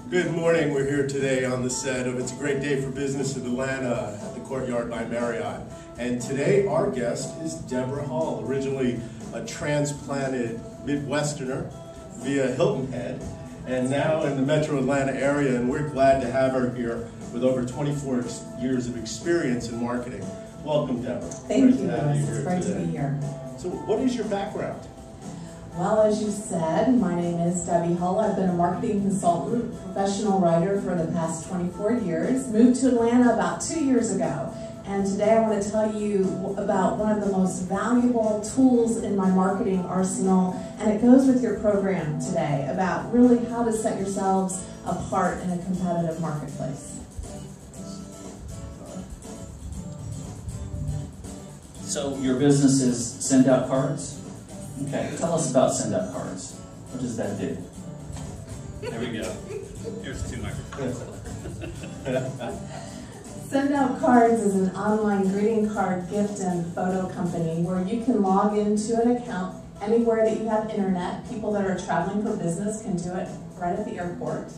Good morning. We're here today on the set of It's a Great Day for Business in Atlanta at the Courtyard by Marriott. And today our guest is Deborah Hall, originally a transplanted Midwesterner via Hilton Head, and now in the Metro Atlanta area. And we're glad to have her here with over 24 years of experience in marketing. Welcome, Deborah. Thank you, Lewis. It's great to be here. So what is your background? Well, as you said, my name is Debbie Hull. I've been a marketing consultant, professional writer for the past 24 years. Moved to Atlanta about 2 years ago. And today I want to tell you about one of the most valuable tools in my marketing arsenal. And it goes with your program today about really how to set yourselves apart in a competitive marketplace. So your business is send out cards? Okay, tell us about send out cards. What does that do? There we go. Here's 2 microphones. Send Out Cards is an online greeting card, gift, and photo company where you can log into an account anywhere that you have internet. People that are traveling for business can do it right at the airport.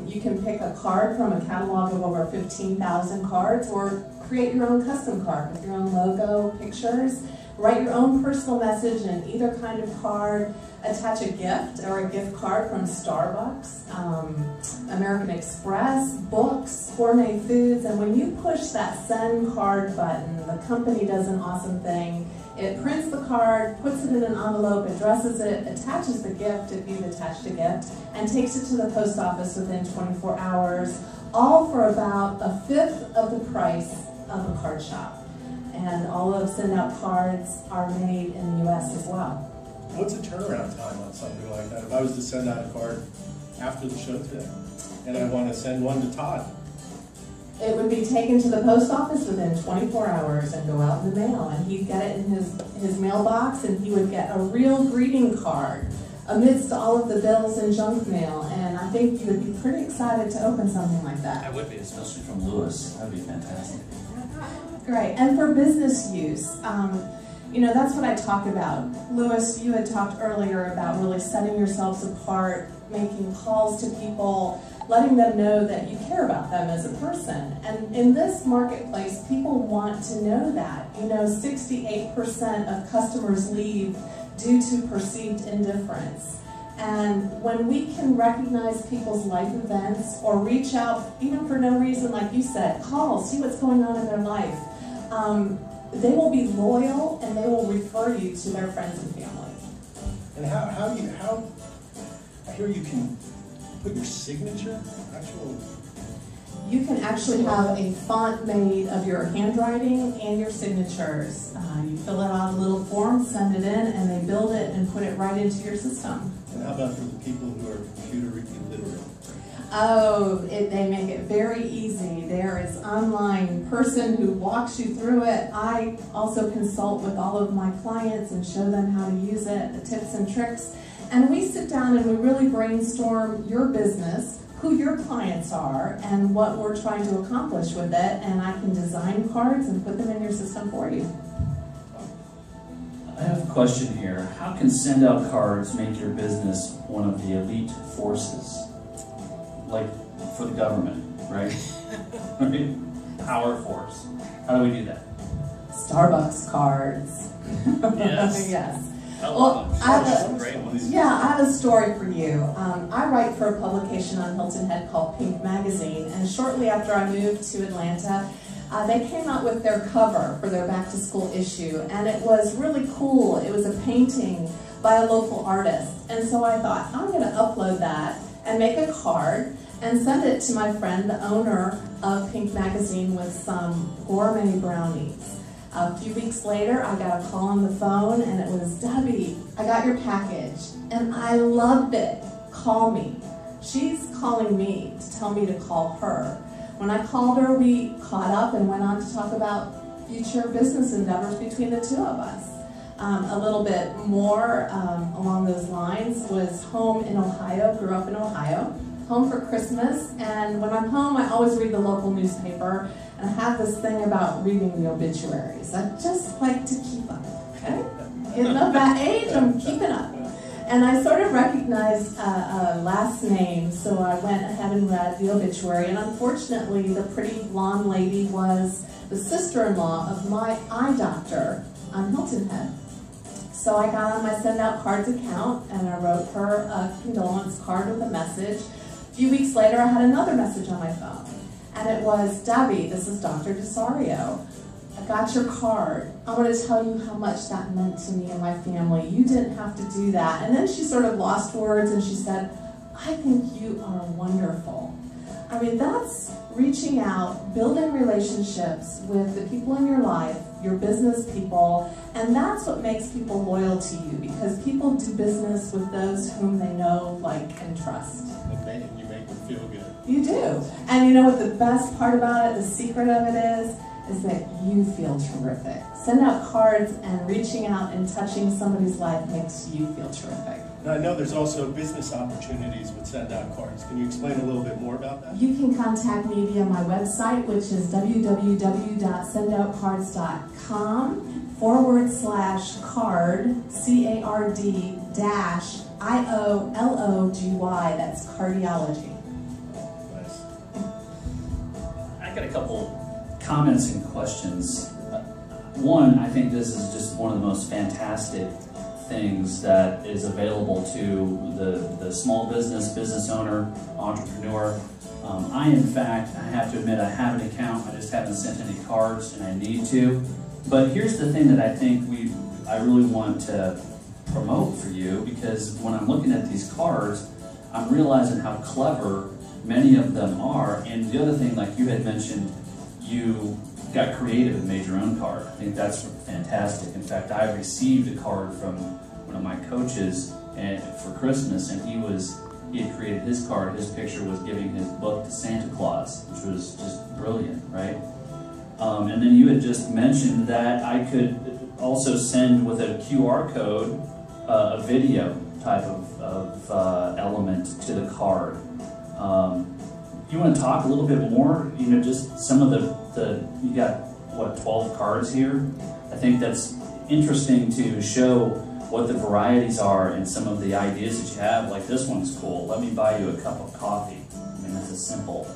You can pick a card from a catalog of over 15,000 cards or create your own custom card with your own logo, pictures. Write your own personal message in either kind of card. Attach a gift or a gift card from Starbucks, American Express, books, gourmet foods, and when you push that send card button, the company does an awesome thing. It prints the card, puts it in an envelope, addresses it, attaches the gift if you've attached a gift, and takes it to the post office within 24 hours, all for about 1/5 of the price of a card shop. And all of Send Out Cards are made in the U.S. as well. What's a turnaround time on something like that? If I was to send out a card after the show today, and I want to send one to Todd? It would be taken to the post office within 24 hours and go out in the mail. And he'd get it in his mailbox, and he would get a real greeting card amidst all of the bills and junk mail. And I think you would be pretty excited to open something like that. I would be, especially from Lewis. That would be fantastic. Great. And for business use, you know, that's what I talk about. Lewis, you had talked earlier about really setting yourselves apart, making calls to people, letting them know that you care about them as a person. And in this marketplace, people want to know that. You know, 68% of customers leave due to perceived indifference. And when we can recognize people's life events or reach out, even for no reason, like you said, call, see what's going on in their life, they will be loyal and they will refer you to their friends and family. And how I hear you can put your signature, You can actually have a font made of your handwriting and your signatures. You fill it out a little form, send it in, and they build it and put it right into your system. And how about for the people who are computer illiterate? Oh, they make it very easy. There is an online person who walks you through it. I also consult with all of my clients and show them how to use it, the tips and tricks. And we sit down and we really brainstorm your business, who your clients are, and what we're trying to accomplish with it. And I can design cards and put them in your system for you. I have a question here. How can send out cards make your business one of the elite forces? Like for the government, right? Right? Power force. How do we do that? Starbucks cards. Yes. Yes. Well, I have a story for you. I write for a publication on Hilton Head called Pink Magazine, and shortly after I moved to Atlanta, they came out with their cover for their back-to-school issue, and it was really cool. It was a painting by a local artist, and so I thought, I'm going to upload that and make a card and send it to my friend, the owner of Pink Magazine, with some gourmet brownies. A few weeks later, I got a call on the phone, and it was, Debbie, I got your package, and I loved it. Call me. She's calling me to tell me to call her. When I called her, we caught up and went on to talk about future business endeavors between the two of us. A little bit more along those lines was home in Ohio, grew up in Ohio, home for Christmas, and when I'm home, I always read the local newspaper, and I have this thing about reading the obituaries. I just like to keep up, okay? Getting up that age, I'm keeping up. And I sort of recognized a last name, so I went ahead and read the obituary, and unfortunately the pretty blonde lady was the sister-in-law of my eye doctor on Hilton Head. So I got on my send out cards account and I wrote her a condolence card with a message. A few weeks later I had another message on my phone, and it was, Debbie, this is Dr. DeSario. I got your card. I want to tell you how much that meant to me and my family. You didn't have to do that. And then she sort of lost words and she said, I think you are wonderful. I mean, that's reaching out, building relationships with the people in your life, your business people, and that's what makes people loyal to you, because people do business with those whom they know, like, and trust. Okay, and you make them feel good. You do. And you know what the best part about it, the secret of it is that you feel terrific. Send out cards, and reaching out and touching somebody's life makes you feel terrific. Now, I know there's also business opportunities with send out cards. Can you explain a little bit more about that? You can contact me via my website, which is www.sendoutcards.com/card, C-A-R-D -IOLOGY, that's cardiology. Nice. I got a couple comments and questions. One, I think this is just one of the most fantastic things that is available to the small business owner, entrepreneur. In fact, I have to admit I have an account, I just haven't sent any cards, and I need to. But here's the thing that I think I really want to promote for you, because when I'm looking at these cards, I'm realizing how clever many of them are. And the other thing, like you had mentioned, you got creative and made your own card. I think that's fantastic. In fact, I received a card from one of my coaches for Christmas, and he had created his card. His picture was giving his book to Santa Claus, which was just brilliant, right? And then you had just mentioned that I could also send with a QR code a video type of element to the card. You want to talk a little bit more, just some of you got, what, 12 cards here? I think that's interesting to show what the varieties are and some of the ideas that you have. Like, this one's cool. Let me buy you a cup of coffee. I mean, that's a simple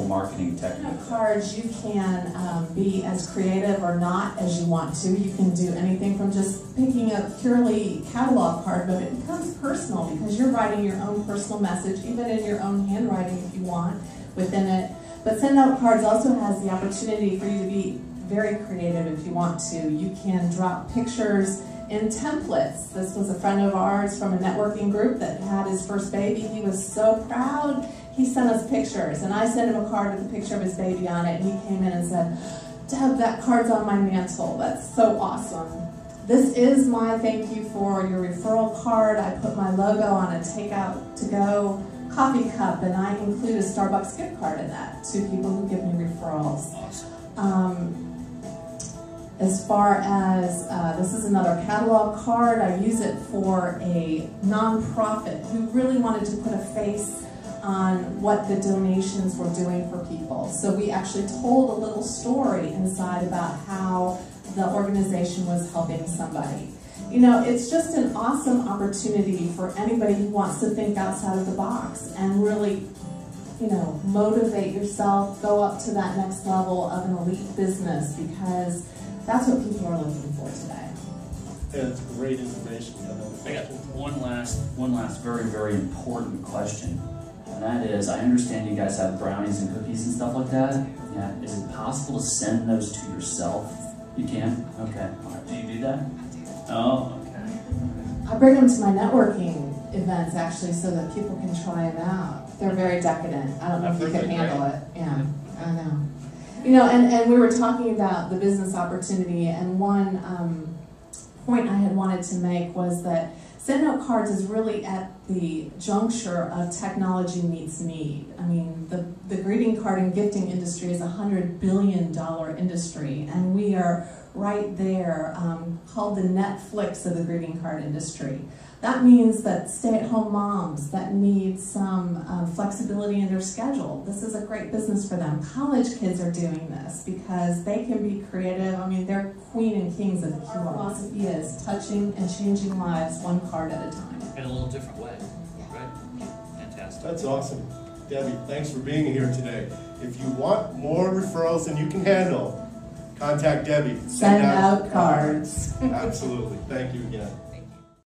marketing technique. Cards, you can be as creative or not as you want to. You can do anything from just picking a purely catalog card, but it becomes personal because you're writing your own personal message, even in your own handwriting if you want, within it. But Send Out Cards also has the opportunity for you to be very creative if you want to. You can drop pictures in templates. This was a friend of ours from a networking group that had his first baby. He was so proud. He sent us pictures, and I sent him a card with a picture of his baby on it, and he came in and said, Deb, that card's on my mantle. That's so awesome. This is my thank you for your referral card. I put my logo on a takeout to go coffee cup, and I include a Starbucks gift card in that to people who give me referrals. Awesome. As far as, this is another catalog card. I use it for a nonprofit who really wanted to put a face on what the donations were doing for people. So we actually told a little story inside about how the organization was helping somebody. It's just an awesome opportunity for anybody who wants to think outside of the box and really, motivate yourself, go up to that next level of an elite business, because that's what people are looking for today. Yeah, it's great information. I got one last very, very important question. And that is, I understand you guys have brownies and cookies and stuff like that. Yeah. Is it possible to send those to yourself? You can? Okay. All right. Do you do that? Oh, okay. I bring them to my networking events, actually, so that people can try them out. They're very decadent. I don't know if you can handle it. Yeah, I know. And we were talking about the business opportunity, and one point I had wanted to make was that Send Out Cards is really at the juncture of technology meets need. I mean, the greeting card and gifting industry is a $100 billion industry, and we are right there, called the Netflix of the greeting card industry. That means that stay-at-home moms that need some flexibility in their schedule, this is a great business for them. College kids are doing this because they can be creative. I mean, they're queen and kings of the Our philosophy is touching and changing lives one card at a time. In a little different way, right? Fantastic. That's awesome. Debbie, thanks for being here today. If you want more referrals than you can handle, contact Debbie. Send out cards. Absolutely. Thank you again.